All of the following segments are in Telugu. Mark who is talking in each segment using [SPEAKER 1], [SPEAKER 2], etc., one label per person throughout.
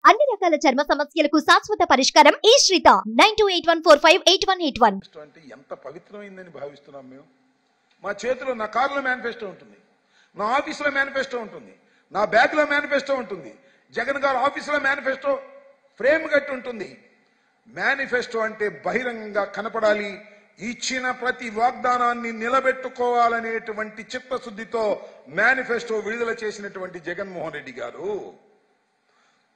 [SPEAKER 1] అన్ని రకాల చర్మ సమస్యలకు శాశ్వత పరిష్కారం ఈ శ్రీత 9281458181.
[SPEAKER 2] అంటే ఎంత పవిత్రమైందని భావిస్తున్నాం మేము. మా చేతిలో నా కారులో మేనిఫెస్టో ఉంటుంది, నా ఆఫీసులో మేనిఫెస్టో ఉంటుంది, నా బ్యాగ్లో మేనిఫెస్టో ఉంటుంది, జగన్ గారు ఆఫీసులో మేనిఫెస్టో ఫ్రేమ్ కట్టి ఉంటుంది. మేనిఫెస్టో అంటే బహిరంగంగా కనపడాలి, ఇచ్చిన ప్రతి వాగ్దానాన్ని నిలబెట్టుకోవాలనేటువంటి చిత్తశుద్ధితో మేనిఫెస్టో విడుదల చేసినటువంటి జగన్మోహన్ రెడ్డి గారు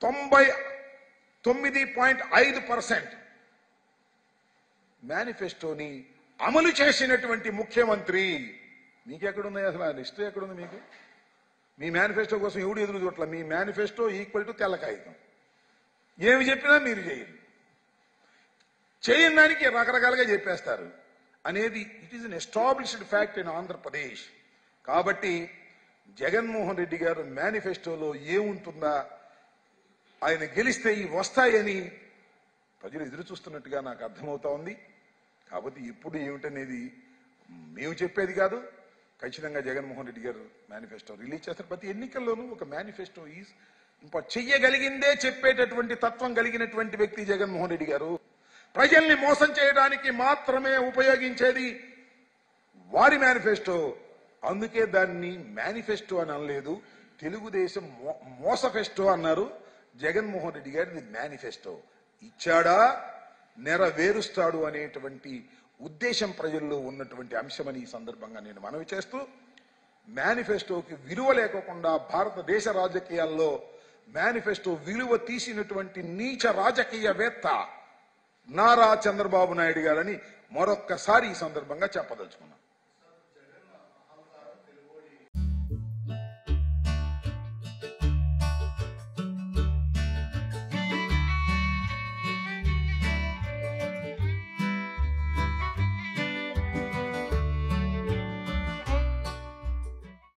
[SPEAKER 2] 99.5% మేనిఫెస్టోని అమలు చేసినటువంటి ముఖ్యమంత్రి. మీకెక్కడున్నాయి అసలు? ఆ లిస్ట్ ఎక్కడుంది మీకు? మీ మేనిఫెస్టో కోసం ఎవడు ఎదురు చూడట్ల. మీ మేనిఫెస్టో ఈక్వల్ టు తెల్ల కాగితం. ఏమి చెప్పినా మీరు చేయండి, చేయని దానికి రకరకాలుగా చెప్పేస్తారు అనేది it is an established fact in Andhra Pradesh. కాబట్టి జగన్మోహన్ రెడ్డి గారు మేనిఫెస్టోలో ఏముంటుందా, ఆయన గెలిస్తే ఇవి వస్తాయని ప్రజలు ఎదురు చూస్తున్నట్టుగా నాకు అర్థమవుతా ఉంది. కాబట్టి ఇప్పుడు ఏమిటనేది మేము చెప్పేది కాదు, ఖచ్చితంగా జగన్మోహన్ రెడ్డి గారు మేనిఫెస్టో రిలీజ్ చేస్తారు. ప్రతి ఎన్నికల్లోనూ ఒక మేనిఫెస్టో ఈజ్ ఇంపార్టెంట్. చెయ్యగలిగిందే చెప్పేటటువంటి తత్వం కలిగినటువంటి వ్యక్తి జగన్మోహన్ రెడ్డి గారు. ప్రజల్ని మోసం చేయడానికి మాత్రమే ఉపయోగించేది వారి మేనిఫెస్టో. అందుకే దాన్ని మేనిఫెస్టో అని అనలేదు, తెలుగుదేశం మోసఫెస్టో అన్నారు. జగన్మోహన్ రెడ్డి గారిది మేనిఫెస్టో. ఇచ్చాడా నెరవేరుస్తాడు అనేటువంటి ఉద్దేశం ప్రజల్లో ఉన్నటువంటి అంశమని ఈ సందర్భంగా నేను మనవి చేస్తూ, మేనిఫెస్టోకి విలువ లేకుండా భారతదేశ రాజకీయాల్లో మేనిఫెస్టో విలువ తీసినటువంటి నీచ రాజకీయవేత్త నారా చంద్రబాబు నాయుడు గారని మరొక్కసారి ఈ సందర్భంగా చెప్పదలుచుకున్నాం.